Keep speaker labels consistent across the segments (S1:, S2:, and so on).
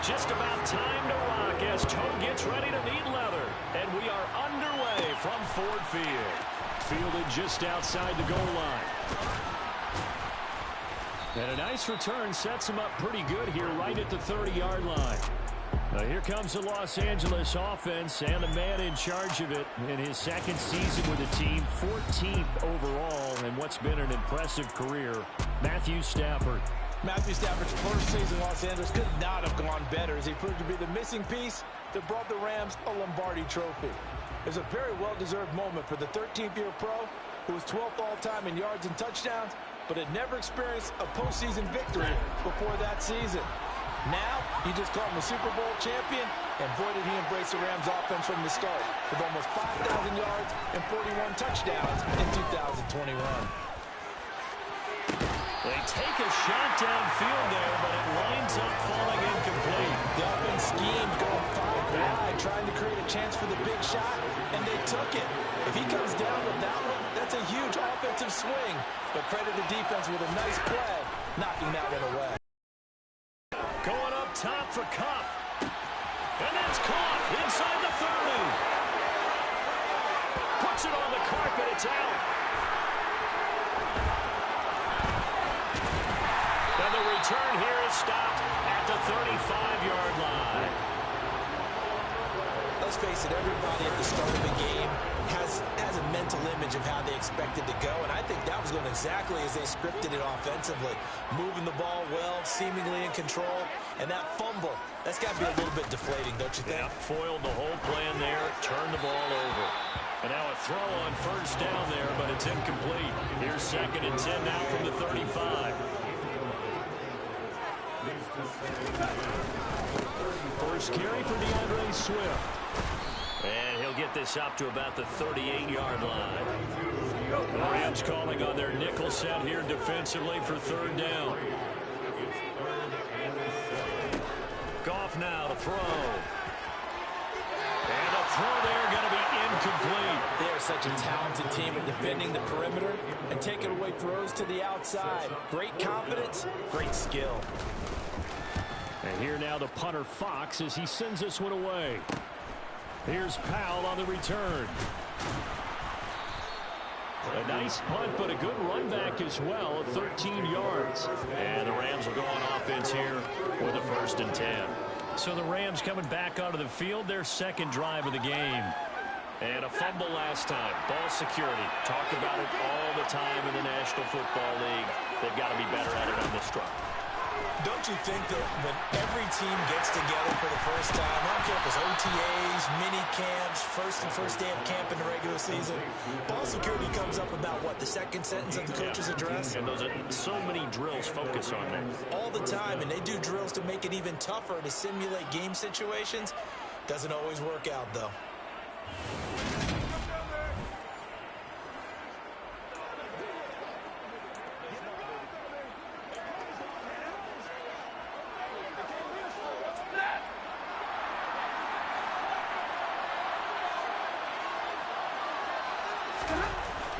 S1: Just about time to rock as Toe gets ready to meet leather. And we are underway from Ford Field. Fielded just outside the goal line. And a nice return sets him up pretty good here right at the 30-yard line. Now here comes the Los Angeles offense and the man in charge of it in his second season with the team, 14th overall in what's been an impressive career, Matthew Stafford.
S2: Matthew Stafford's first season in Los Angeles could not have gone better as he proved to be the missing piece that brought the Rams a Lombardi trophy. It was a very well-deserved moment for the 13th-year pro who was 12th all-time in yards and touchdowns, but had never experienced a postseason victory before that season. Now, you just call him a Super Bowl champion, and boy did he embrace the Rams offense from the start with almost 5,000 yards and 41 touchdowns in 2021.
S1: They take a shot downfield there, but it winds up falling incomplete.
S2: The offense schemed going 5 wide, trying to create a chance for the big shot, and they took it. If he comes down with that one, that's a huge offensive swing. But credit the defense with a nice play, knocking that one away.
S1: Going up top for Kupp. And that's caught inside the 30. Puts it on the carpet. It's out. And the return here is stopped at the 35-yard line.
S3: Let's face it, everybody at the start of the game has a mental image of how they expected to go, and I think that was going exactly as they scripted it offensively. Moving the ball well, seemingly in control, and that fumble, that's got to be a little bit deflating, don't you think?
S1: Yeah, foiled the whole plan there, turned the ball over. And now a throw on first down there, but it's incomplete. Here's 2nd and 10 now from the 35. First carry for DeAndre Swift. And he'll get this up to about the 38-yard line. The Rams calling on their nickel set here defensively for 3rd down. Goff now to throw. And a throw there going to be incomplete.
S2: They are such a talented team at defending the perimeter and taking away throws to the outside. Great confidence, great skill.
S1: And here now the punter Fox as he sends this one away. Here's Powell on the return. A nice punt, but a good run back as well, 13 yards. And the Rams will go on offense here with a 1st and 10. So the Rams coming back onto the field, their 2nd drive of the game. And a fumble last time. Ball security. Talk about it all the time in the National Football League. They've got to be better at it on this drive.
S3: Don't you think that when every team gets together for the first time, I don't care if it's OTAs, mini camps, first day of camp in the regular season, ball security comes up about, what, the 2nd sentence of the coach's address?
S1: And those are so many drills focus on that.
S3: All the time, and they do drills to make it even tougher to simulate game situations. Doesn't always work out, though.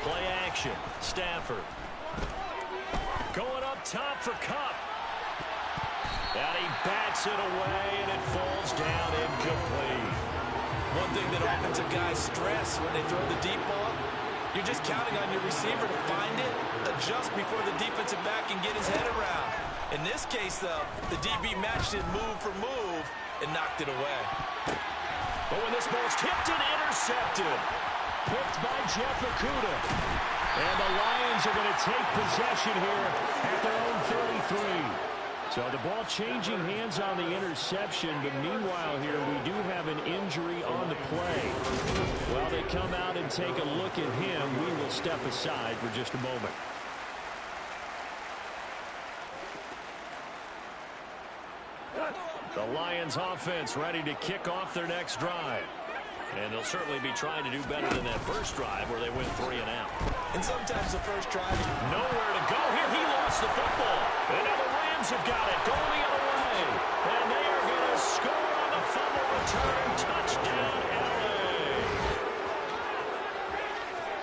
S1: Play action. Stafford. Going up top for Kupp. And he bats it away, and it falls down incomplete.
S2: One thing that offensive guys stress when they throw the deep ball, you're just counting on your receiver to find it, adjust before the defensive back can get his head around. In this case, though, the DB matched it move for move and knocked it away.
S1: But when this ball's tipped and intercepted, picked by Jeff Okudah. And the Lions are going to take possession here at their own 33. So the ball changing hands on the interception, but meanwhile here we do have an injury on the play. While they come out and take a look at him, we will step aside for just a moment. The Lions offense ready to kick off their next drive. And they'll certainly be trying to do better than that first drive where they went 3 and out.
S3: And sometimes the first drive,
S1: nowhere to go here. He lost the football. And now the Rams have got it. Going the other way. And they are going to score on the fumble return. Touchdown, LA.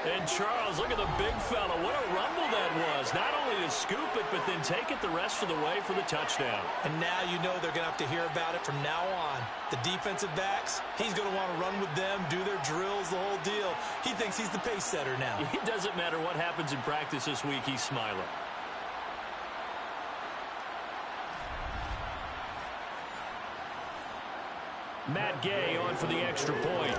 S1: And Charles, look at the big fella. What a rumble that was. Not only to scoop it, but then take it the rest of the way for the touchdown.
S3: And now you know they're going to have to hear about it from now on. The defensive backs, he's going to want to run with them, do their drills, the whole deal. He thinks he's the pace setter now.
S1: It doesn't matter what happens in practice this week, he's smiling. Matt Gay on for the extra point.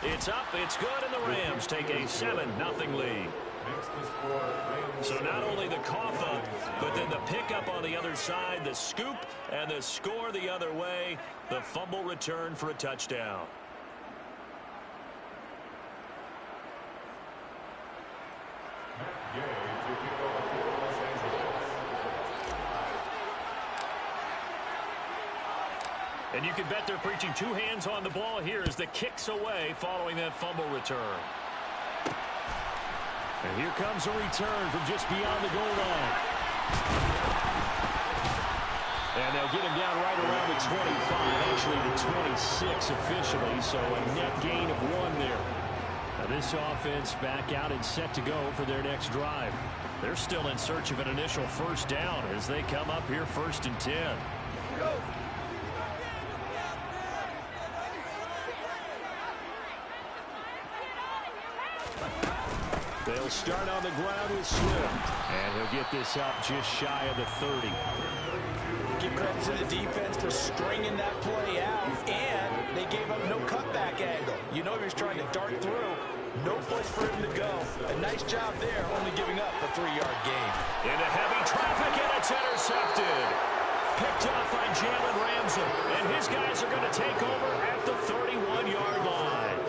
S1: It's up, it's good, and the Rams take a 7-0 lead. So not only the cough up, but then the pickup on the other side, the scoop, and the score the other way, the fumble return for a touchdown. And you can bet they're preaching two hands on the ball here as the kick's away following that fumble return. And here comes a return from just beyond the goal line. And they'll get him down right around the 25, actually the 26 officially, so a net gain of 1 there. Now this offense back out and set to go for their next drive. They're still in search of an initial first down as they come up here 1st and 10. Go. They'll start on the ground with Swift. And he'll get this up just shy of the 30.
S2: Give credit to the defense for stringing that play out. And they gave up no cutback angle. You know he was trying to dart through. No place for him to go. A nice job there, only giving up a 3-yard gain.
S1: Into heavy traffic, and it's intercepted. Picked up by Jalen Ramsey. And his guys are going to take over at the 31-yard line.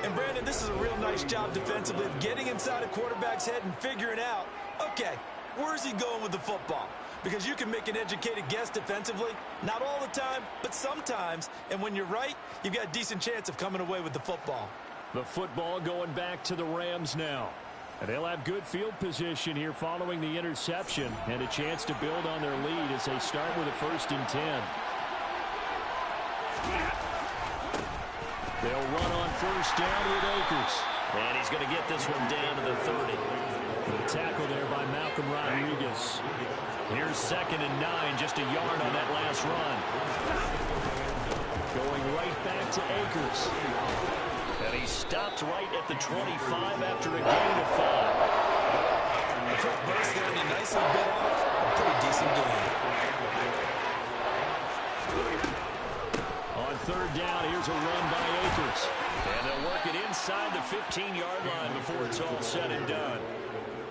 S2: And Brandon, this is a real nice job defensively of getting inside a quarterback's head and figuring out, okay, where's he going with the football? Because you can make an educated guess defensively, not all the time, but sometimes. And when you're right, you've got a decent chance of coming away with the football.
S1: The football going back to the Rams now. And they'll have good field position here following the interception and a chance to build on their lead as they start with a 1st and 10. They'll run on 1st down with Akers. And he's going to get this one down to the 30. The tackle there by Malcolm Rodriguez. Here's 2nd and 9, just a yard on that last run. Going right back to Akers. And he stopped right at the 25 after a gain of 5.
S3: The front burst there, and he nicely bit off a pretty decent gain.
S1: On 3rd down, here's a run by Akers. And they'll work it inside the 15-yard line before it's all said and done.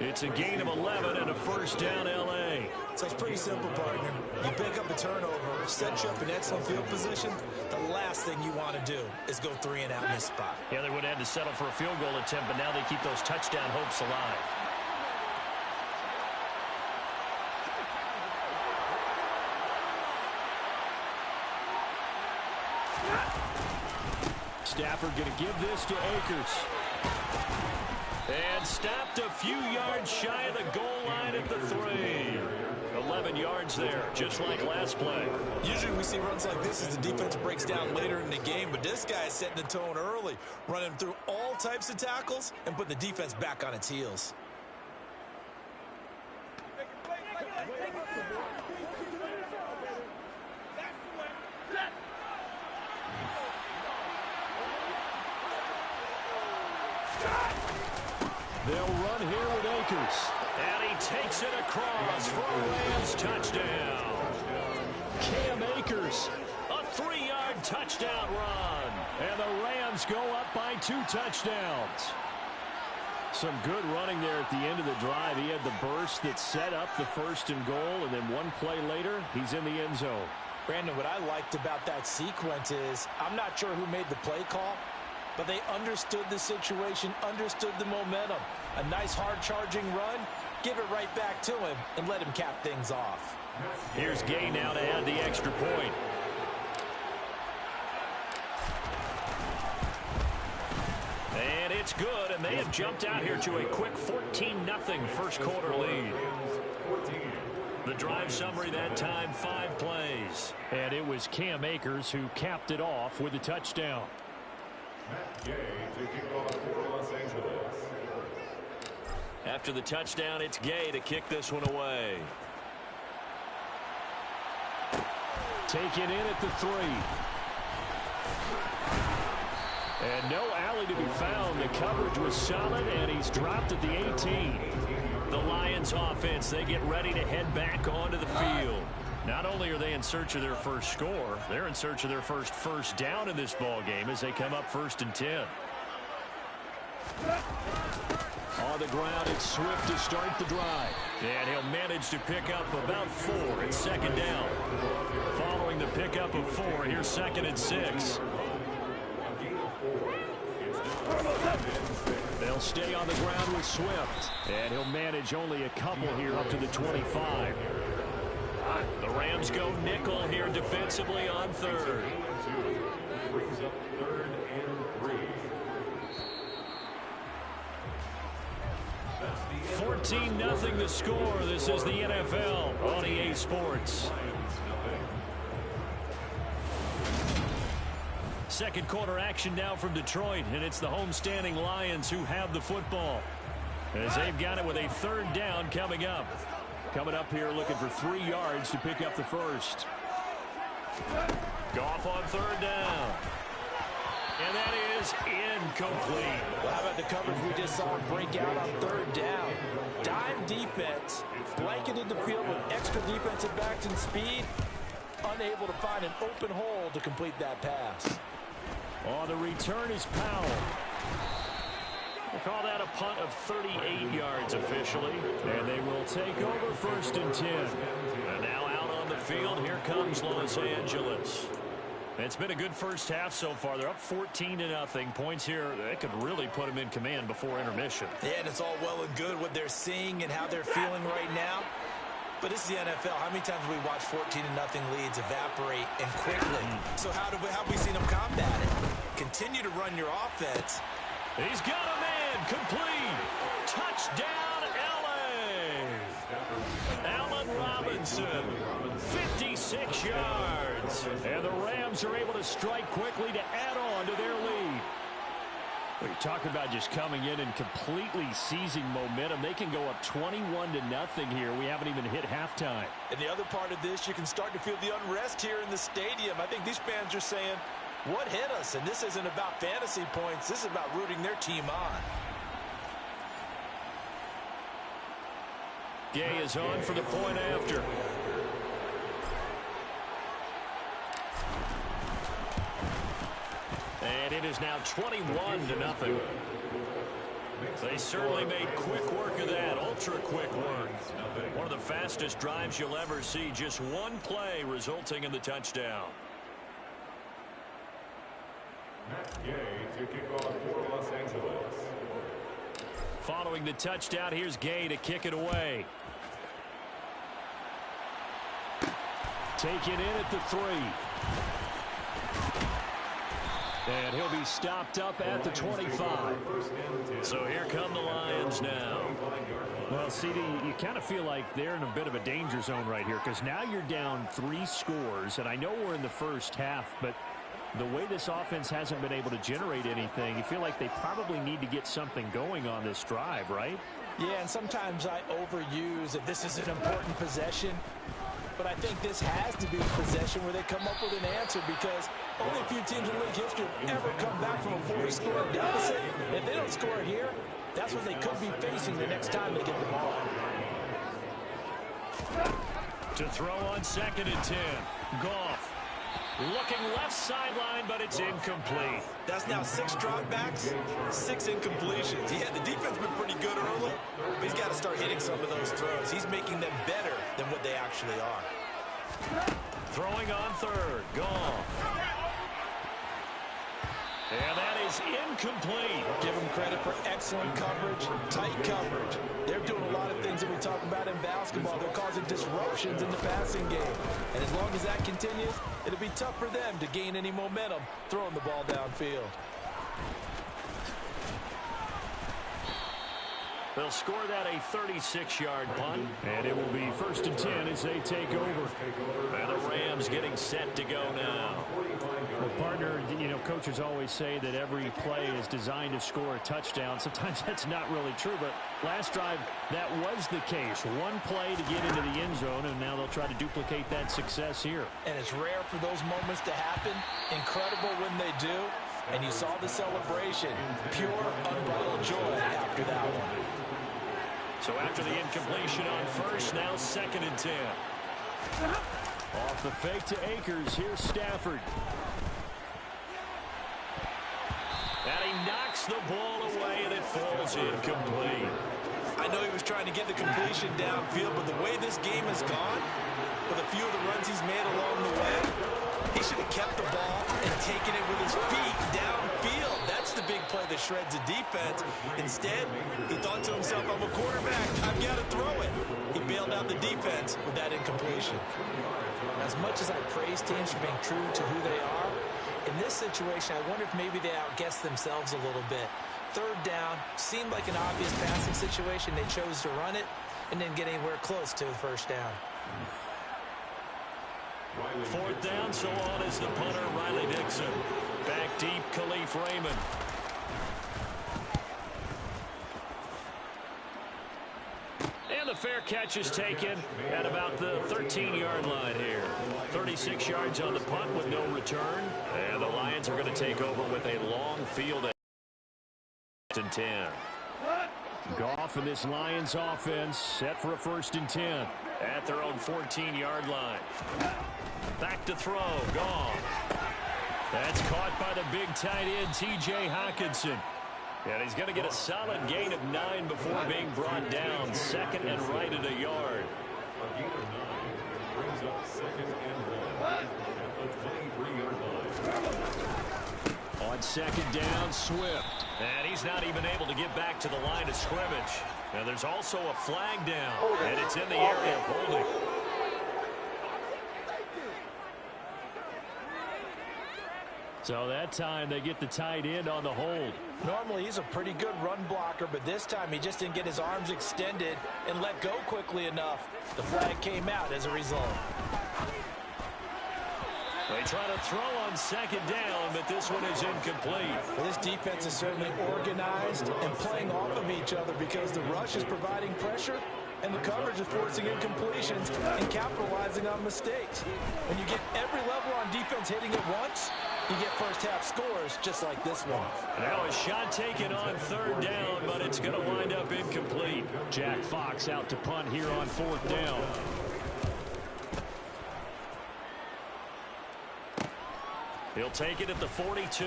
S1: It's a gain of 11 and a 1st down L.A.
S3: So it's pretty simple, partner. You pick up a turnover, set you up in excellent field position. The last thing you want to do is go 3 and out in this spot.
S1: Yeah, they would have had to settle for a field goal attempt, but now they keep those touchdown hopes alive. Stafford going to give this to Akers. And stopped a few yards shy of the goal line at the 3. 11 yards there, just like last play.
S3: Usually we see runs like this as the defense breaks down later in the game, but this guy is setting the tone early, running through all types of tackles and putting the defense back on its heels.
S1: They'll run here with Akers. And he takes it across for a Rams touchdown. Cam Akers, a 3-yard touchdown run. And the Rams go up by 2 touchdowns. Some good running there at the end of the drive. He had the burst that set up the 1st and goal, and then one play later, he's in the end zone.
S2: Brandon, what I liked about that sequence is I'm not sure who made the play call, but they understood the situation, understood the momentum. A nice hard-charging run, give it right back to him, and let him cap things off.
S1: Here's Gay now to add the extra point. And it's good, and they have jumped out here to a quick 14-0 first quarter lead. The drive summary that time, 5 plays. And it was Cam Akers who capped it off with a touchdown. After the touchdown, it's Gay to kick this one away. Taken in at the 3. And no alley to be found. The coverage was solid, and he's dropped at the 18. The Lions offense, they get ready to head back onto the field. Not only are they in search of their first score, they're in search of their first down in this ball game as they come up 1st and 10. On the ground, it's Swift to start the drive. And he'll manage to pick up about 4 at 2nd down. Following the pickup of 4, here's 2nd and 6. They'll stay on the ground with Swift. And he'll manage only a couple here up to the 25. The Rams go nickel here defensively on 3rd. 14-0 the score. This is the NFL on EA Sports. Second quarter action now from Detroit, and it's the homestanding Lions who have the football as they've got it with a 3rd down coming up. Coming up here looking for 3 yards to pick up the first. Goff on 3rd down. And that is incomplete.
S2: Well, how about the coverage we just saw break out on 3rd down? Dime defense, blanketed the field with extra defensive backs and speed, unable to find an open hole to complete that pass.
S1: On the return is Powell. We'll call that a punt of 38 yards officially. And they will take over 1st and 10. And now out on the field, here comes Los Angeles. It's been a good first half so far. They're up 14-0. Points here, they could really put them in command before intermission.
S3: Yeah, and it's all well and good what they're seeing and how they're feeling right now. But this is the NFL. How many times have we watched 14-0 leads evaporate and quickly? So how have we seen them combat it? Continue to run your offense.
S1: He's got a man complete. Touchdown, L.A. Allen Robinson, 56 yards. And the Rams are able to strike quickly to add on to their lead. Well, you're talking about just coming in and completely seizing momentum. They can go up 21-0 here. We haven't even hit halftime.
S2: And the other part of this, you can start to feel the unrest here in the stadium. I think these fans are saying, what hit us? And this isn't about fantasy points. This is about rooting their team on.
S1: Gay is on for the point after. And it is now 21-0. They certainly made quick work of that, ultra quick work. One of the fastest drives you'll ever see, just one play resulting in the touchdown.
S4: Gay to kick off for Los Angeles.
S1: Following the touchdown, here's Gay to kick it away. Taken in at the 3. And he'll be stopped up at the 25. So here come the Lions now. Well, CD, you kind of feel like they're in a bit of a danger zone right here because now you're down 3 scores. And I know we're in the first half, but the way this offense hasn't been able to generate anything, you feel like they probably need to get something going on this drive, right?
S2: Yeah, and sometimes I overuse that this is an important possession. But I think this has to be a possession where they come up with an answer because only a few teams in league history have ever come back from a 4-score deficit. If they don't score here, that's what they could be facing the next time they get the ball.
S1: To throw on 2nd and 10. Goff looking left sideline, but it's incomplete.
S3: That's now 6 dropbacks, 6 incompletions. Yeah, the defense been pretty good early, but he's got to start hitting some of those throws. He's making them better than what they actually are.
S1: Throwing on 3rd. Goff. And that is incomplete.
S2: Give them credit for excellent coverage, tight coverage. They're doing a lot of things that we talk about in basketball. They're causing disruptions in the passing game. And as long as that continues, it'll be tough for them to gain any momentum throwing the ball downfield.
S1: They'll score that a 36-yard punt, and it will be 1st and 10 as they take over. And the Rams getting set to go now.
S5: Well, partner, you know, coaches always say that every play is designed to score a touchdown. Sometimes that's not really true, but last drive, that was the case. One play to get into the end zone, and now they'll try to duplicate that success here.
S2: And it's rare for those moments to happen. Incredible when they do. And you saw the celebration. Pure, unbridled joy after that one.
S1: So after the incompletion on first, now 2nd and 10.
S5: Off the fake to Akers. Here's Stafford.
S1: And he knocks the ball away, and it falls incomplete.
S3: I know he was trying to get the completion downfield, but the way this game has gone, with a few of the runs he's made along the way, he should have kept the ball and taken it with his feet downfield. That's the big play that shreds a defense. Instead, he thought to himself, I'm a quarterback, I've got to throw it. He bailed out the defense with that incompletion.
S2: As much as I praise teams for being true to who they are, in this situation, I wonder if maybe they outguessed themselves a little bit. 3rd down, seemed like an obvious passing situation. They chose to run it and didn't get anywhere close to the 1st down.
S1: 4th down, so on is the punter, Riley Dixon. Back deep, Khalif Raymond. And the fair catch is taken at about the 13-yard line here. 36 yards on the punt with no return. And the Lions are going to take over with a long field at 10.
S5: Goff and this Lions offense set for a 1st and 10.
S1: At their own 14-yard line. Back to throw. Goff. That's caught by the big tight end, T.J. Hockenson. And he's going to get a solid gain of 9 before being brought down. 2nd and right at a yard.
S4: A gain of 9 brings up 2nd and 1 at the 23-yard line.
S1: On 2nd down, Swift. And he's not even able to get back to the line of scrimmage. Now there's also a flag down, and it's in the area of holding.
S5: So that time they get the tight end on the hold.
S2: Normally he's a pretty good run blocker, but this time he just didn't get his arms extended and let go quickly enough. The flag came out as a result.
S1: They try to throw on 2nd down, but this one is incomplete.
S2: Well, this defense is certainly organized and playing off of each other because the rush is providing pressure and the coverage is forcing incompletions and capitalizing on mistakes. When you get every level on defense hitting it once, you get first-half scores just like this one.
S1: Now a shot taken on 3rd down, but it's going to wind up incomplete.
S5: Jack Fox out to punt here on 4th down.
S1: He'll take it at the 42.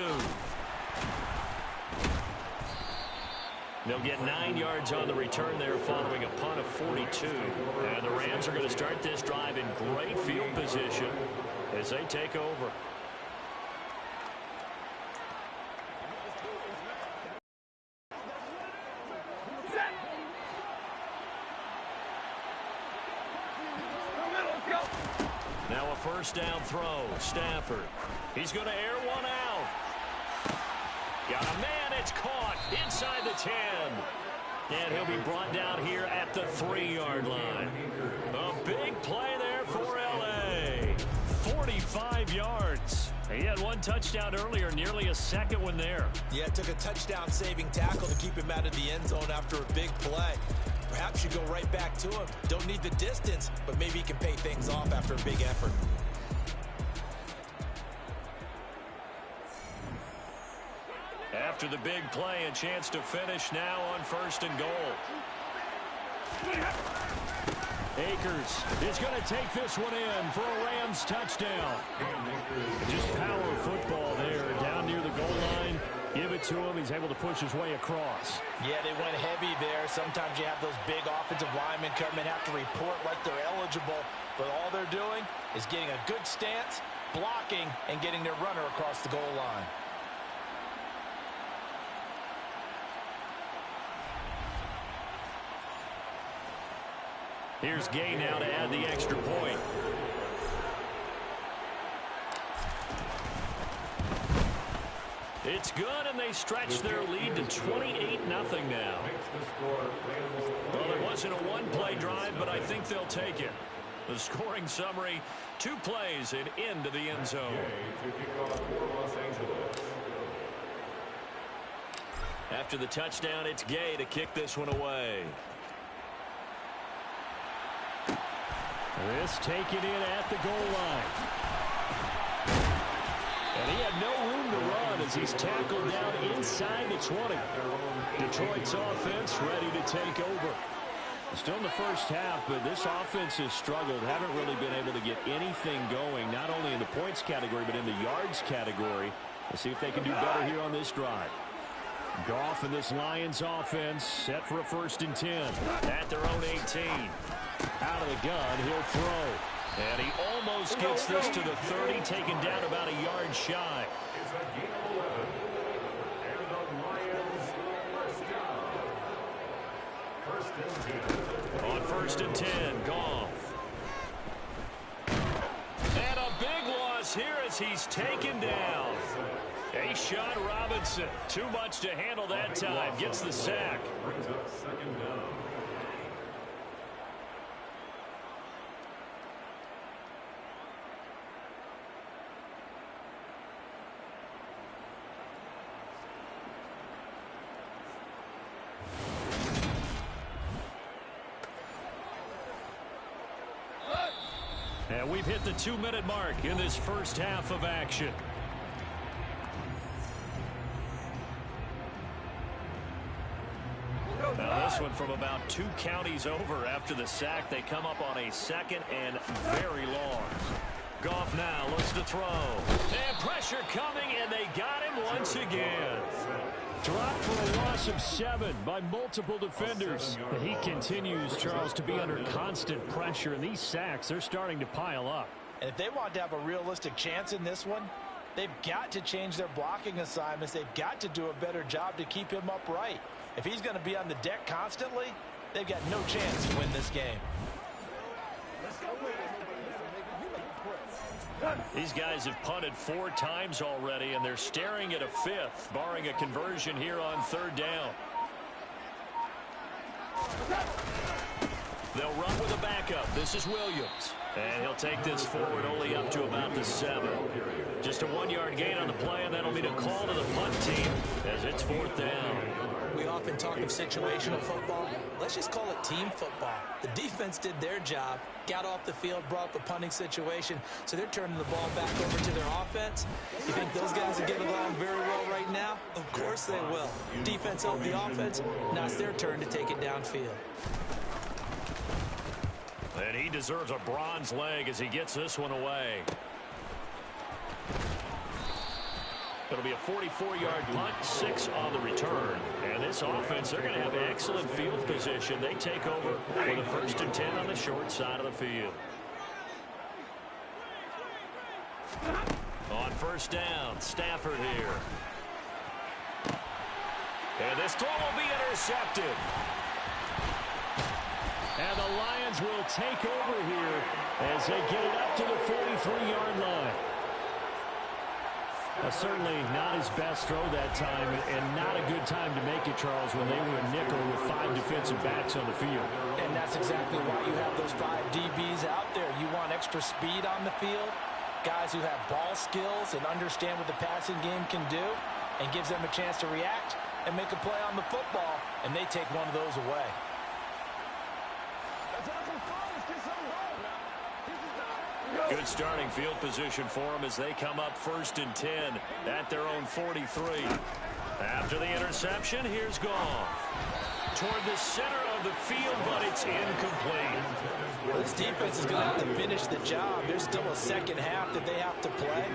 S1: They'll get 9 yards on the return there following a punt of 42. And the Rams are going to start this drive in great field position as they take over. Now a 1st down throw. Stafford. He's going to air one out. Got a man. It's caught inside the 10. And he'll be brought down here at the 3-yard line. A big play there for L.A. 45 yards. He had one touchdown earlier, nearly a 2nd one there.
S3: Yeah, it took a touchdown-saving tackle to keep him out of the end zone after a big play. Perhaps you go right back to him. Don't need the distance, but maybe he can pay things off after a big effort.
S1: After the big play, a chance to finish now on 1st and goal.
S5: Akers is going to take this one in for a Rams touchdown. Just power football there down near the goal line. Give it to him. He's able to push his way across.
S2: Yeah, they went heavy there. Sometimes you have those big offensive linemen come and have to report like they're eligible. But all they're doing is getting a good stance, blocking, and getting their runner across the goal line.
S1: Here's Gay now to add the extra point.
S5: It's good, and they stretch their lead to 28-0 now. Well, it wasn't a one-play drive, but I think they'll take it. The scoring summary, 2 plays and into the end zone. After the touchdown, it's Gay to kick this one away. This taken in at the goal line. And he had no room to run as he's tackled down inside the 20. Detroit's offense ready to take over. Still in the first half, but this offense has struggled. Haven't really been able to get anything going, not only in the points category, but in the yards category. Let's see if they can do better here on this drive. Goff and this Lions offense set for a 1st and 10 at their own 18. Out of the gun, he'll throw. And he almost gets this to the 30, taken down about a yard shy.
S4: It's a gain of 11. And the Lions first down. 1st and 10.
S5: On 1st and 10, Goff. And a big loss here as he's taken down. A'Shawn Robinson, too much to handle that time, gets the sack.
S4: Brings up 2nd down.
S5: And we've hit the 2-minute mark in this first half of action. Now this one from about 2 counties over after the sack. They come up on a 2nd and very long. Goff now looks to throw. And pressure coming, and they got him once again. Dropped for a loss of 7 by multiple defenders. He continues, Charles, to be under constant pressure, and these sacks, they're starting to pile up.
S2: And if they want to have a realistic chance in this one, they've got to change their blocking assignments. They've got to do a better job to keep him upright. If he's going to be on the deck constantly, they've got no chance to win this game.
S5: These guys have punted 4 times already, and they're staring at a 5th, barring a conversion here on 3rd down. They'll run with a backup. This is Williams. And he'll take this forward only up to about the 7. Just a 1-yard gain on the play, and that'll be the call to the punt team as it's 4th down.
S3: We often talk of situational football. Let's just call it team football. The defense did their job, got off the field, brought up a punting situation, so they're turning the ball back over to their offense. You think those guys are getting along very well right now? Of course they will. Defense helped the offense. Now it's their turn to take it downfield.
S5: And he deserves a bronze leg as he gets this one away. It'll be a 44-yard punt, 6 on the return. And this offense, they're going to have excellent field position. They take over with a 1st and 10 on the short side of the field. On 1st down, Stafford here. And this throw will be intercepted. And the Lions will take over here as they get it up to the 43-yard line. Certainly not his best throw that time, and not a good time to make it, Charles, when they were a nickel with 5 defensive backs on the field.
S2: And that's exactly why you have those 5 DBs out there. You want extra speed on the field, guys who have ball skills and understand what the passing game can do, and gives them a chance to react and make a play on the football, and they take one of those away.
S5: Good starting field position for them as they come up 1st and 10 at their own 43. After the interception, here's Goff. Toward the center of the field, but it's incomplete.
S2: Well, this defense is going to have to finish the job. There's still a 2nd half that they have to play.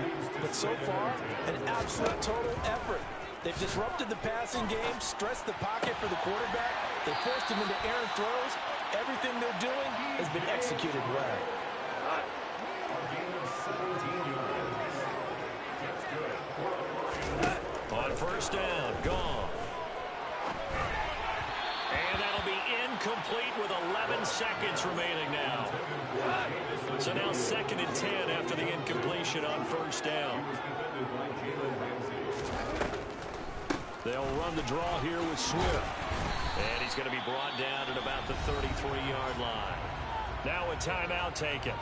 S2: But so far, an absolute total effort. They've disrupted the passing game, stressed the pocket for the quarterback. They forced him into errant throws. Everything they're doing has been executed well.
S5: On 1st down, Goff. And that'll be incomplete with 11 seconds remaining now. So now 2nd and 10 after the incompletion on 1st down. They'll run the draw here with Swift. And he's going to be brought down at about the 33-yard line. Now a timeout taken.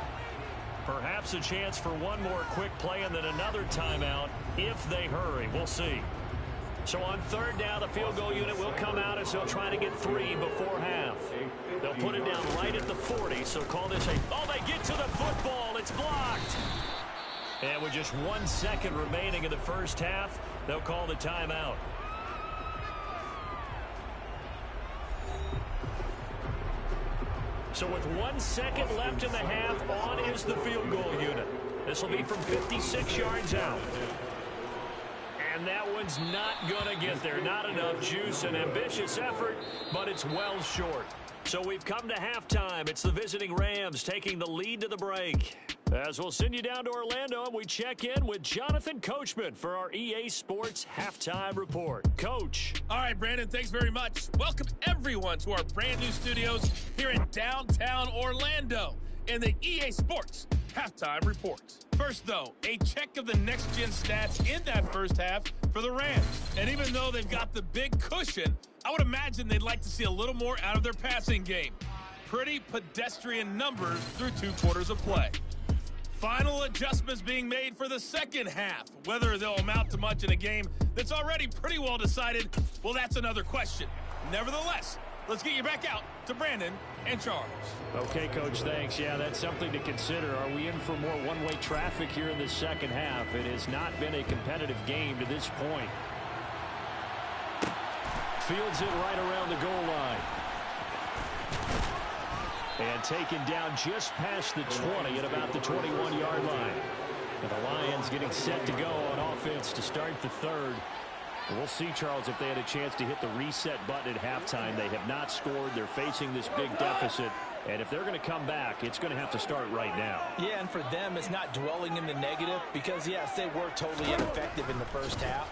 S5: Perhaps a chance for one more quick play and then another timeout if they hurry. We'll see. So on third down, the field goal unit will come out as they'll try to get 3 before half. They'll put it down right at the 40, so call this a... Oh, they get to the football. It's blocked. And with just 1 second remaining in the first half, they'll call the timeout. So with 1 second left in the half, on is the field goal unit. This will be from 56 yards out. And that one's not going to get there. Not enough juice. An ambitious effort, but it's well short. So we've come to halftime. It's the visiting Rams taking the lead to the break. As we'll send you down to Orlando, we check in with Jonathan Coachman for our EA Sports Halftime Report. Coach.
S6: All right, Brandon, thanks very much. Welcome, everyone, to our brand new studios here in downtown Orlando in the EA Sports Halftime Report. First, though, a check of the next-gen stats in that first half for the Rams. And even though they've got the big cushion, I would imagine they'd like to see a little more out of their passing game. Pretty pedestrian numbers through 2 quarters of play. Final adjustments being made for the second half. Whether they'll amount to much in a game that's already pretty well decided, well, that's another question. Nevertheless, let's get you back out to Brandon and Charles.
S5: Okay, Coach, thanks. Yeah, that's something to consider. Are we in for more one-way traffic here in the second half? It has not been a competitive game to this point. Fields it right around the goal line. And taken down just past the 20 at about the 21-yard line. And the Lions getting set to go on offense to start the third. We'll see, Charles, if they had a chance to hit the reset button at halftime. They have not scored. They're facing this big deficit. And if they're going to come back, it's going to have to start right now.
S2: Yeah, and for them, it's not dwelling in the negative because, yes, they were totally ineffective in the first half.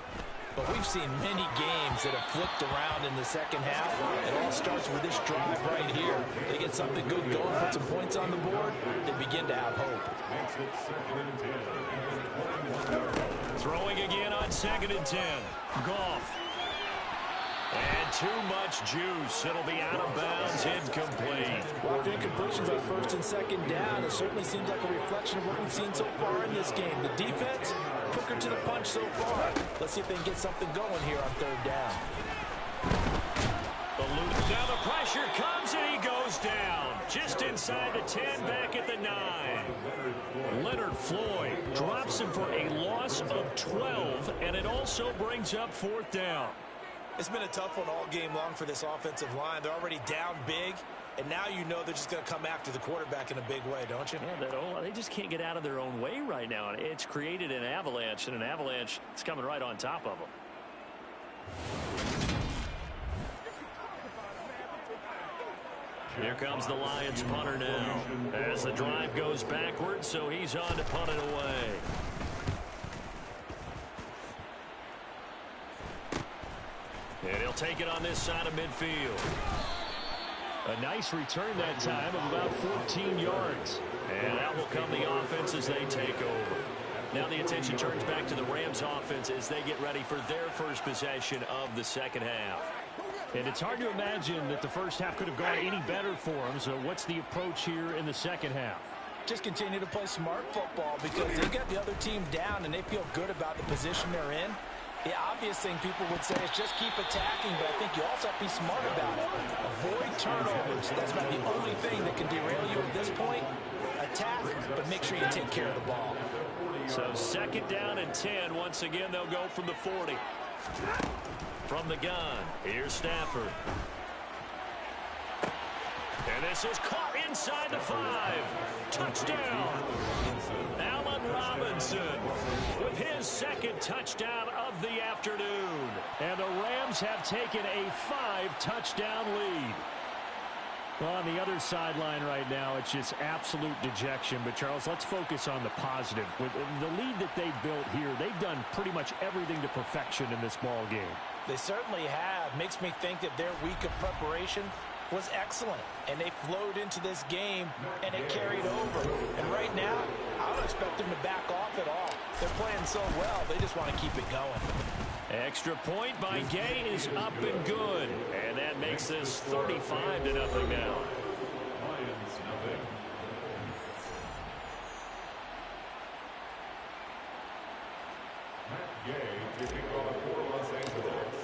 S2: But we've seen many games that have flipped around in the second half. It all starts with this drive right here. They get something good going, put some points on the board, they begin to have hope.
S5: Throwing again on 2nd and 10. Goff. And too much juice. It'll be out of bounds, incomplete.
S2: Well, if incompletions on 1st and 2nd down, it certainly seems like a reflection of what we've seen so far in this game. The defense, quicker to the punch so far. Let's see if they can get something going here on 3rd down.
S5: Now the pressure comes and he goes down. Just inside the 10, back at the 9. Leonard Floyd drops him for a loss of 12, and it also brings up 4th down.
S3: It's been a tough one all game long for this offensive line. They're already down big, and now you know they're just going to come after the quarterback in a big way, don't you?
S5: Yeah, they just can't get out of their own way right now. It's created an avalanche, and an avalanche is coming right on top of them. Here comes the Lions punter now as the drive goes backwards, so he's on to punt it away. And he'll take it on this side of midfield. A nice return that time of about 14 yards. And out will come the offense as they take over. Now the attention turns back to the Rams offense as they get ready for their first possession of the second half. And it's hard to imagine that the first half could have gone any better for them. So what's the approach here in the second half?
S2: Just continue to play smart football because they've got the other team down and they feel good about the position they're in. The obvious thing people would say is just keep attacking, but I think you also have to be smart about it. Avoid turnovers. That's about the only thing that can derail you at this point. Attack, but make sure you take care of the ball.
S5: So 2nd down and 10. Once again, they'll go from the 40. From the gun, here's Stafford. And this is caught inside the 5. Touchdown. Allen Robinson with his 2nd touchdown of the afternoon. And the Rams have taken a 5-touchdown lead. Well, on the other sideline right now, it's just absolute dejection. But, Charles, let's focus on the positive. With the lead that they've built here, they've done pretty much everything to perfection in this ball game.
S2: They certainly have. Makes me think that their week of preparation was excellent. And they flowed into this game, and it carried over. And right now, I don't expect them to back off at all. They're playing so well, they just want to keep it going.
S5: Extra point by Gay is up and good. And that makes this 35-0 now.
S4: Lions nothing. Matt Gay to kick off for Los Angeles.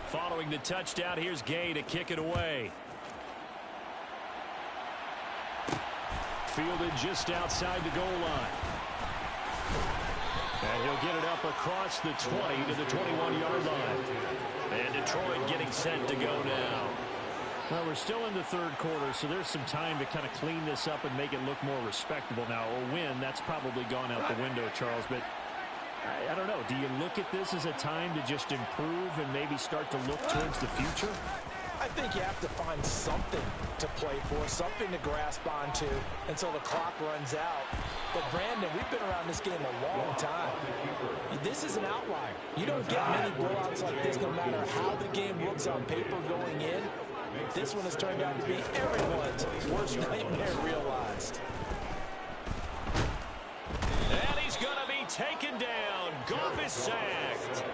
S5: Following the touchdown, here's Gay to kick it away. Fielded just outside the goal line. And he'll get it up across the 20 to the 21-yard line. And Detroit getting set to go now. Well, we're still in the third quarter, so there's some time to kind of clean this up and make it look more respectable now. A win, that's probably gone out the window, Charles. But I don't know. Do you look at this as a time to just improve and maybe start to look towards the future?
S2: I think you have to find something to play for, something to grasp onto until the clock runs out. But, Brandon, we've been around this game a long time. This is an outlier. You don't get many blowouts like this no matter how the game looks on paper going in. This one has turned out to be everyone's worst nightmare realized.
S5: And he's going to be taken down. Goff is sacked.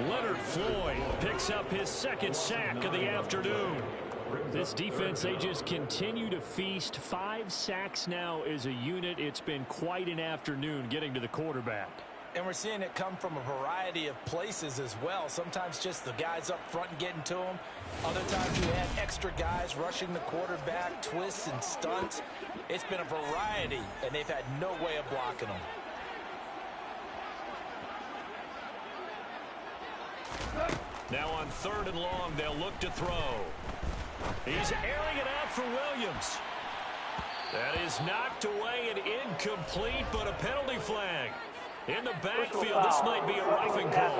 S5: Leonard Floyd picks up his second sack of the afternoon. This defense, they just continue to feast. 5 sacks now as a unit. It's been quite an afternoon getting to the quarterback.
S2: And we're seeing it come from a variety of places as well. Sometimes just the guys up front and getting to him. Other times you had extra guys rushing the quarterback, twists and stunts. It's been a variety, and they've had no way of blocking them.
S5: Now on 3rd and long, they'll look to throw. He's airing it out for Williams. That is knocked away and incomplete, but a penalty flag. In the backfield, this might be a roughing call.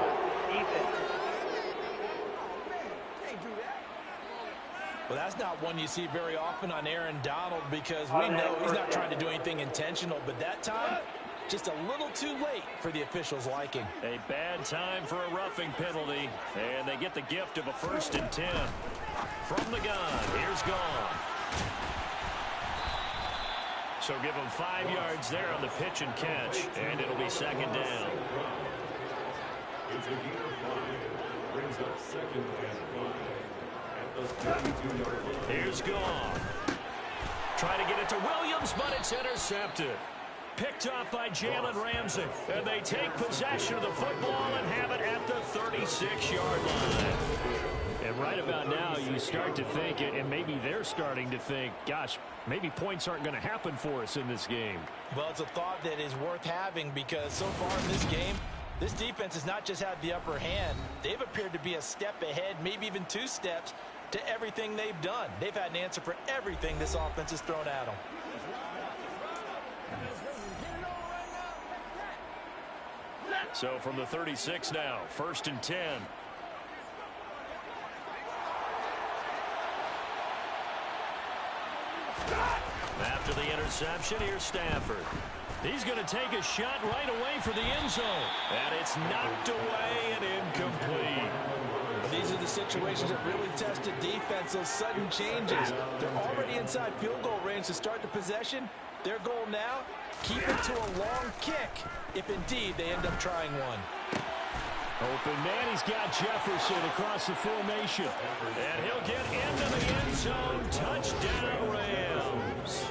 S2: Well, that's not one you see very often on Aaron Donald because we know he's not trying to do anything intentional, but that time, just a little too late for the officials' liking.
S5: A bad time for a roughing penalty, and they get the gift of a 1st and 10. From the gun, here's Goff. So give him 5 yards there on the pitch and catch, and it'll be 2nd down.
S4: It's a gain of 5. Brings up 2nd and 5. At the 32-yard line.
S5: Here's Goff. Trying to get it to Williams, but it's intercepted. Picked up by Jalen Ramsey. And they take possession of the football and have it at the 36-yard line. And right about now, you start to think, and maybe they're starting to think, gosh, maybe points aren't going to happen for us in this game.
S2: Well, it's a thought that is worth having because so far in this game, this defense has not just had the upper hand. They've appeared to be a step ahead, maybe even 2 steps, to everything they've done. They've had an answer for everything this offense has thrown at them.
S5: So from the 36 now, 1st and 10. After the interception, here's Stafford. He's going to take a shot right away for the end zone. And it's knocked away and incomplete.
S2: These are the situations that really tested defense, those sudden changes. They're already inside field goal range to start the possession. Their goal now, keep it to a long kick, if indeed they end up trying one.
S5: Open man, he's got Jefferson across the formation. And he'll get into the end zone. Touchdown, Rams.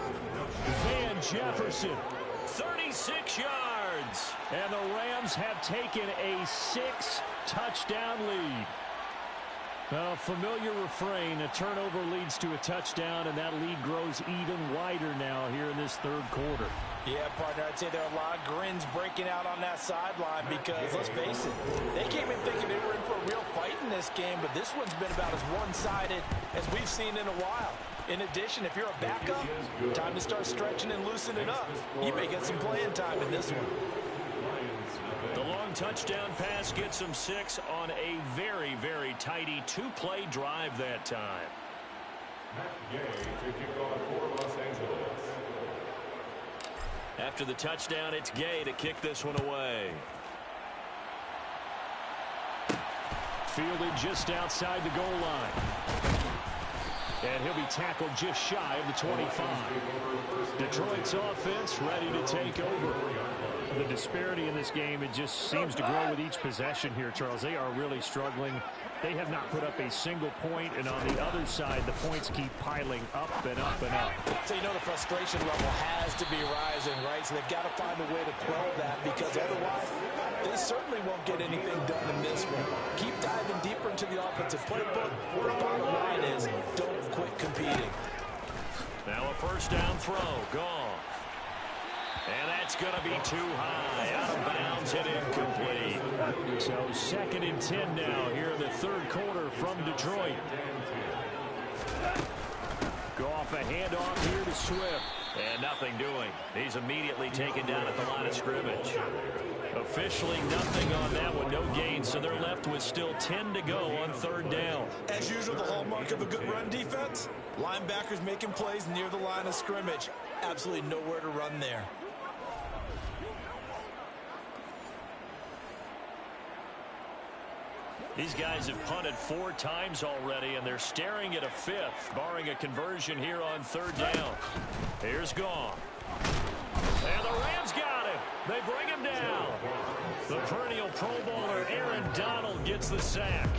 S5: Van Jefferson, 36 yards. And the Rams have taken a 6-touchdown lead. Well, familiar refrain, a turnover leads to a touchdown, and that lead grows even wider now here in this 3rd quarter.
S2: Yeah, partner, I'd say there are a lot of grins breaking out on that sideline because, let's face it, they came in thinking they were in for a real fight in this game, but this one's been about as one-sided as we've seen in a while. In addition, if you're a backup, time to start stretching and loosening up. You may get some playing time in this one.
S5: The long touchdown pass gets them 6 on a very, very tidy 2-play drive that time.
S4: Matt Gay to kick off for Los Angeles.
S5: After the touchdown, it's Gay to kick this one away. Fielded just outside the goal line. And he'll be tackled just shy of the 25. Detroit's offense ready to take over. The disparity in this game, it just seems to grow with each possession here, Charles. They are really struggling. They have not put up a single point, and on the other side, the points keep piling up and up and up.
S2: So you know the frustration level has to be rising, right? So they've got to find a way to quell that, because otherwise they certainly won't get anything done in this one. Keep diving deeper into the offensive playbook. The bottom line is don't quit competing.
S5: Now a first down throw, gone. And that's going to be too high, out of bounds and incomplete. So 2nd and 10 now here in the third quarter from Detroit. Go off a handoff here to Swift. And nothing doing. He's immediately taken down at the line of scrimmage. Officially nothing on that one, no gain, so they're left with still 10 to go on 3rd down.
S3: As usual, the hallmark of a good run defense, linebackers making plays near the line of scrimmage. Absolutely nowhere to run there.
S5: These guys have punted 4 times already, and they're staring at a 5th, barring a conversion here on 3rd down. Here's Gone. And the Rams got him. They bring him down. The perennial Pro Bowler Aaron Donald gets the sack.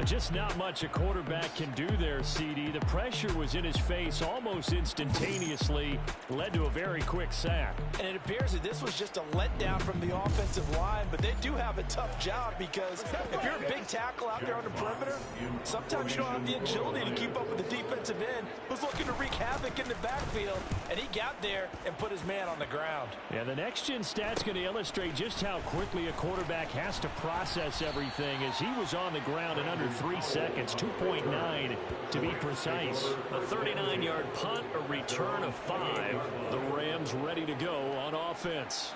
S5: Just not much a quarterback can do there, CD. The pressure was in his face almost instantaneously, led to a very quick sack.
S2: And it appears that this was just a letdown from the offensive line, but they do have a tough job, because if you're a big tackle out there on the perimeter, sometimes you don't have the agility to keep up with the defensive end who's looking to wreak havoc in the backfield, and he got there and put his man on the ground.
S5: Yeah, the next-gen stat's going to illustrate just how quickly a quarterback has to process everything, as he was on the ground in under 3 seconds, 2.9 to be precise. A 39-yard punt, a return of 5. The Rams ready to go on offense.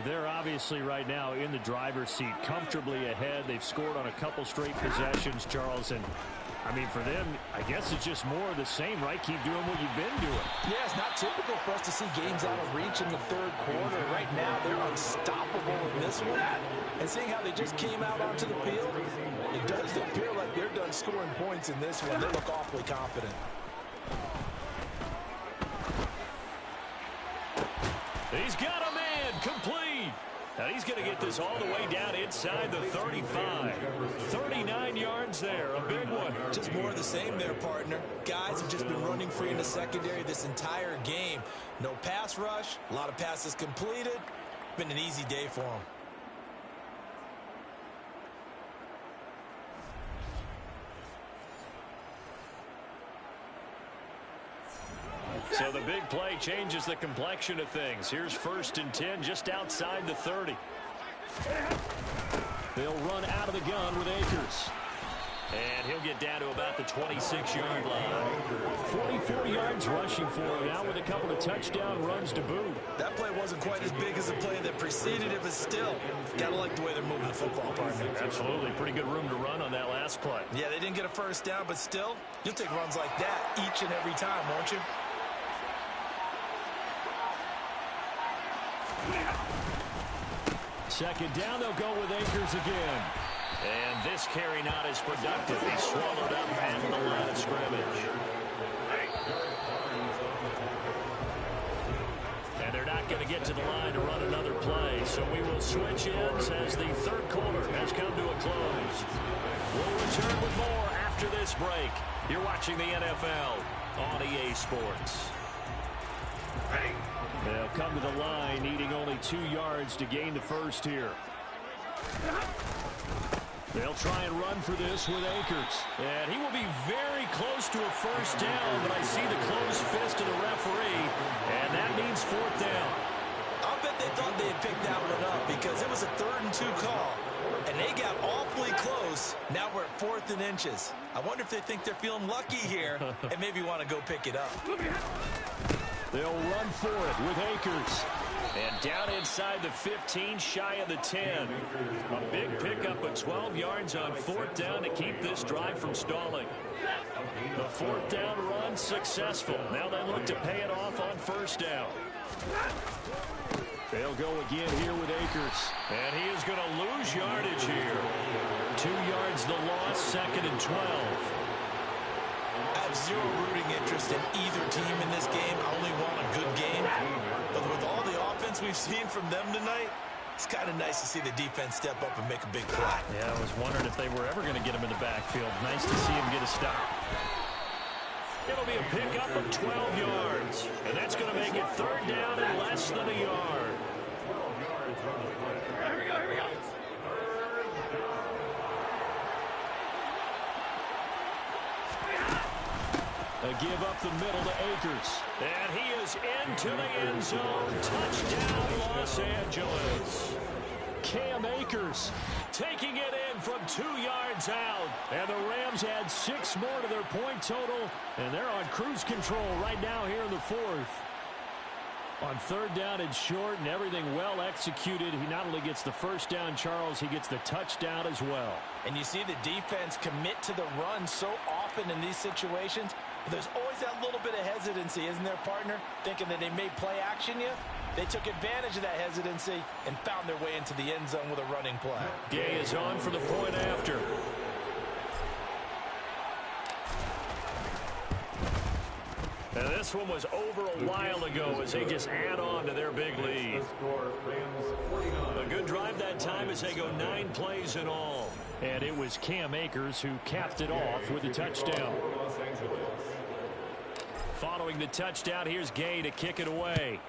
S5: They're obviously right now in the driver's seat, comfortably ahead. They've scored on a couple straight possessions, Charles, and I mean, for them, I guess it's just more of the same, right? Keep doing what you've been doing.
S2: Yeah, it's not typical for us to see games out of reach in the 3rd quarter. Right now, they're unstoppable in this one. And seeing how they just came out onto the field, it does appear like they're done scoring points in this one. They look awfully confident.
S5: He's got a man, complete. Now he's going to get this all the way down inside the 35. 39 yards there, a big one.
S3: Just more of the same there, partner. Guys have just been running free in the secondary this entire game. No pass rush, a lot of passes completed. Been an easy day for them.
S5: So the big play changes the complexion of things. Here's 1st and 10 just outside the 30. They'll run out of the gun with Akers. And he'll get down to about the 26-yard line. 44 yards rushing for him now with a couple of touchdown runs to boot.
S3: That play wasn't quite as big as the play that preceded it, but still, gotta like the way they're moving the football, partner.
S5: Absolutely. Pretty good room to run on that last play.
S3: Yeah, they didn't get a first down, but still, you'll take runs like that each and every time, won't you?
S5: Second down, they'll go with Akers again. And this carry not as productive. He swallowed up at the line of scrimmage. And they're not going to get to the line to run another play. So we will switch ends as the 3rd quarter has come to a close. We'll return with more after this break. You're watching the NFL on EA Sports. They'll come to the line, needing only 2 yards to gain the first here. They'll try and run for this with Akers. And he will be very close to a first down, but I see the closed fist of the referee, and that means 4th down.
S3: I'll bet they thought they had picked that one up, because it was a 3rd and 2 call, and they got awfully close. Now we're at 4th and inches. I wonder if they think they're feeling lucky here and maybe want to go pick it up.
S5: They'll run for it with Akers. And down inside the 15, shy of the 10. A big pickup of 12 yards on 4th down to keep this drive from stalling. The 4th down run successful. Now they look to pay it off on 1st down. They'll go again here with Akers. And he is going to lose yardage here. 2 yards the loss, 2nd and 12.
S3: I have zero rooting interest in either team in this game. I only want a good game. But with all the offense we've seen from them tonight, it's kind of nice to see the defense step up and make a big play.
S5: Yeah, I was wondering if they were ever going to get him in the backfield. Nice to see him get a stop. It'll be a pickup of 12 yards. And that's going to make it third down and less than a yard.
S4: Here we go.
S1: A give up the middle to Akers. And he is into the end zone. Touchdown, Los Angeles. Cam Akers taking it in from 2 yards out. And the Rams add 6 more to their point total. And they're on cruise control right now here in the fourth. On third down and short and everything well executed. He not only gets the first down, Charles, he gets the touchdown as well.
S3: And you see the defense commit to the run so often in these situations. There's always that little bit of hesitancy, isn't there, partner? Thinking that they may play action you. They took advantage of that hesitancy and found their way into the end zone with a running play.
S1: Gay is on for the point after. And this one was over a while ago as they just add on to their big lead. A good drive that time as they go 9 plays in all. And it was Cam Akers who capped it off with a touchdown. Following the touchdown, here's Gay to kick it away.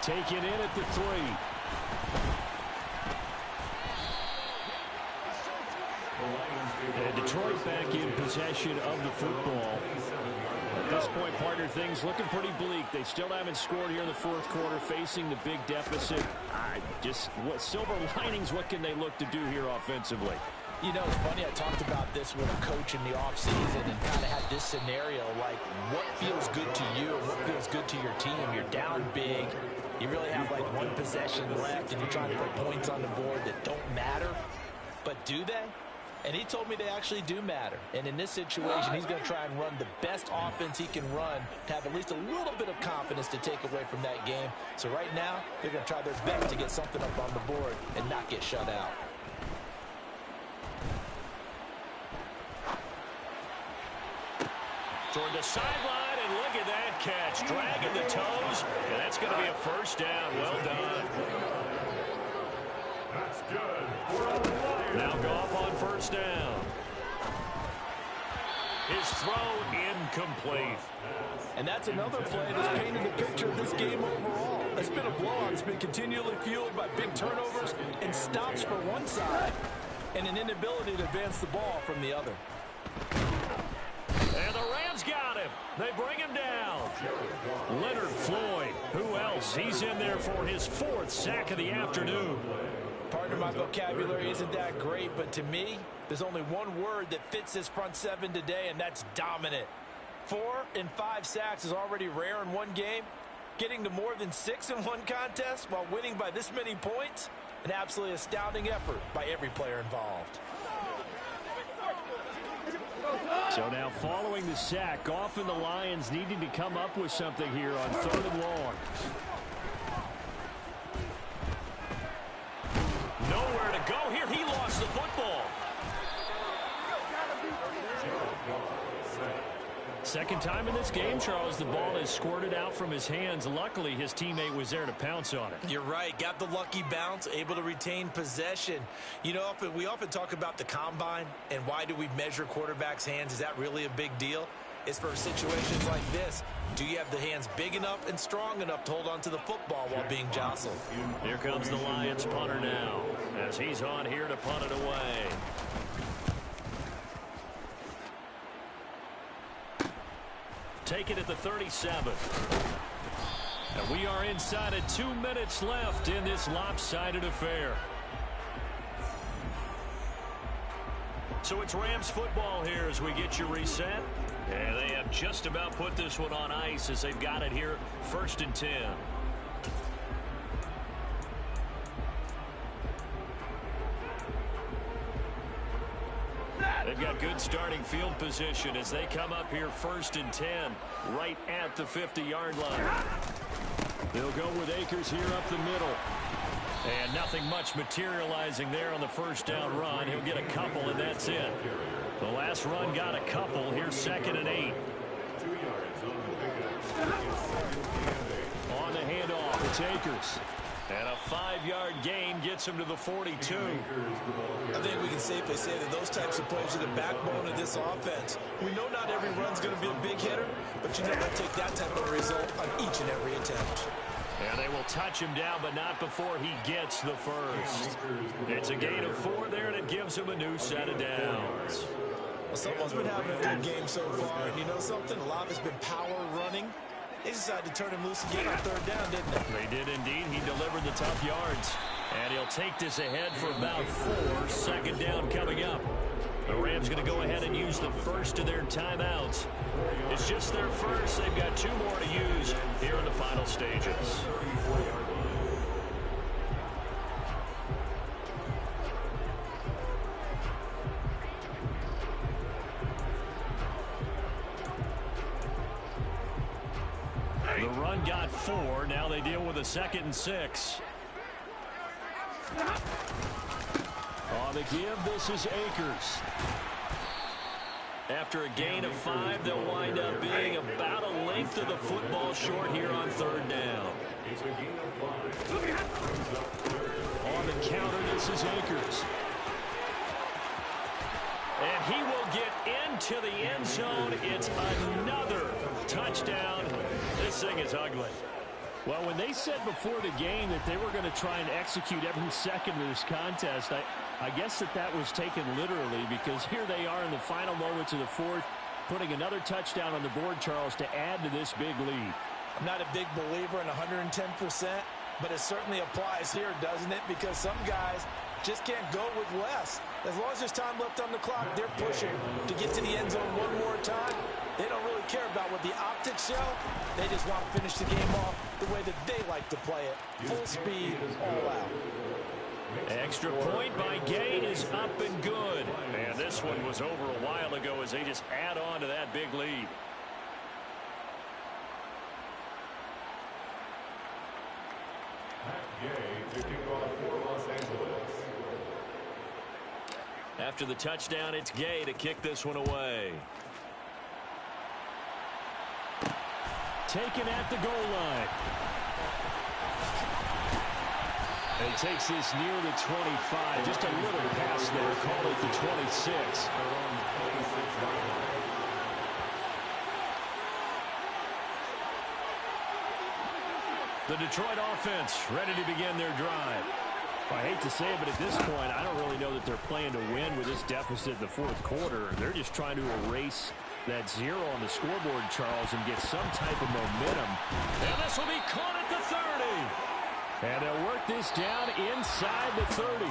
S1: Take it in at the 3. And Detroit back in possession of the football. At this point, partner, things looking pretty bleak. They still haven't scored here in the fourth quarter, facing the big deficit. What silver linings, what can they look to do here offensively?
S3: You know, it's funny, I talked about this with a coach in the offseason and kind of had this scenario, like what feels good to you and what feels good to your team. You're down big. You really have like 1 possession left, and you're trying to put points on the board that don't matter. But do they? And he told me they actually do matter. And in this situation, he's going to try and run the best offense he can run to have at least a little bit of confidence to take away from that game. So right now, they're going to try their best to get something up on the board and not get shut out.
S1: Toward the sideline, and look at that catch. Dragging the toes, and that's going to be a first down. Well done.
S4: That's good.
S1: Now Goff on first down. His throw incomplete.
S2: And that's another play that's painted the picture of this game overall. It's been a blowout. It's been continually fueled by big turnovers and stops for one side and an inability to advance the ball from the other.
S1: And the Rams got him. They bring him down. Leonard Floyd. Who else? He's in there for his 4th sack of the afternoon.
S3: Partner, my vocabulary isn't that great, but to me, there's only one word that fits this front 7 today, and that's dominant. 4 and 5 sacks is already rare in one game. Getting to more than 6 in one contest while winning by this many points, an absolutely astounding effort by every player involved.
S5: So now following the sack, Goff and the Lions needing to come up with something here on 3rd and long.
S1: Nowhere to go here. He lost the football.
S5: Second time in this game, Charles, the ball is squirted out from his hands. Luckily, his teammate was there to pounce on it.
S3: You're right. Got the lucky bounce, able to retain possession. You know, we often talk about the combine and why do we measure quarterbacks' hands. Is that really a big deal? It's for situations like this. Do you have the hands big enough and strong enough to hold on to the football while being jostled?
S5: Here comes the Lions punter now as he's on here to punt it away. Take it at the 37. And we are inside of 2 minutes left in this lopsided affair. So it's Rams football here as we get you reset. And they have just about put this one on ice as they've got it here 1st and 10. They've got good starting field position as they come up here 1st and 10 right at the 50-yard line. They'll go with Akers here up the middle. And nothing much materializing there on the first down run. He'll get a couple, and that's it. The last run got a couple. Here's 2nd and 8.
S4: 2 yards on the pickup.
S5: On the handoff, it's Akers. And a 5-yard gain gets him to the 42.
S3: I think we can safely say that those types of plays are the backbone of this offense. We know not every run's going to be a big hitter, but you know they'll take that type of result on each and every attempt.
S5: And they will touch him down, but not before he gets the first. It's a gain of 4 there, and it gives him a new set of downs.
S3: Well, someone's been having a good game so far, and you know something? A lot of it's been power running. They decided to turn him loose again on 3rd down, didn't they?
S5: They did indeed. He delivered the tough yards. And he'll take this ahead for about 4. 2nd down coming up. The Rams going to go ahead and use the first of their timeouts. It's just their first. They've got 2 more to use here in the final stages. The run got 4. Now they deal with a 2nd and 6. On the give, this is Akers. After a gain of 5, they'll wind up being about a length of the football short here on 3rd down. On the counter, this is Akers. And he will get into the end zone. It's another touchdown. This thing is ugly. Well, when they said before the game that they were going to try and execute every second of this contest, I guess that was taken literally, because here they are in the final moments of the 4th, putting another touchdown on the board, Charles, to add to this big lead.
S3: I'm not a big believer in 110%, but it certainly applies here, doesn't it? Because some guys just can't go with less. As long as there's time left on the clock, they're pushing to get to the end zone one more time. They don't really care about what the optics show. They just want to finish the game off the way that they like to play it. Full speed, all out.
S5: Extra point by Gain is up and good. And this one was over a while ago as they just add on to that big lead. After the touchdown, it's Gay to kick this one away. Taken at the goal line. He takes this near the 25. Just a little pass there. Call it the 26. The Detroit offense ready to begin their drive. I hate to say it, but at this point, I don't really know that they're playing to win with this deficit in the 4th quarter. They're just trying to erase that 0 on the scoreboard, Charles, and get some type of momentum. And this will be caught at the 30. And they'll work this down inside the 30.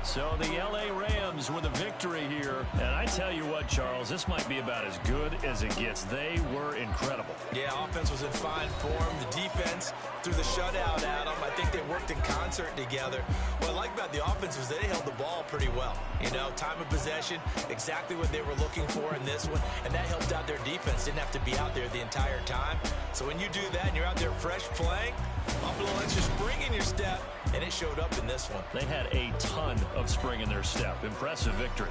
S5: So the L.A. Rams with a victory here. And I tell you what, Charles, this might be about as good as it gets. They were incredible.
S3: Yeah, offense was in fine form. The defense threw the shutout at them. I think they worked in concert together. What I like about the offense was they held the ball pretty well. You know, time of possession, exactly what they were looking for in this one. And that helped out their defense. Didn't have to be out there the entire time. So when you do that and you're out there fresh playing, up a little extra spring in your step, and it showed up in this one.
S5: They had a ton of spring in their step. Impressive victory.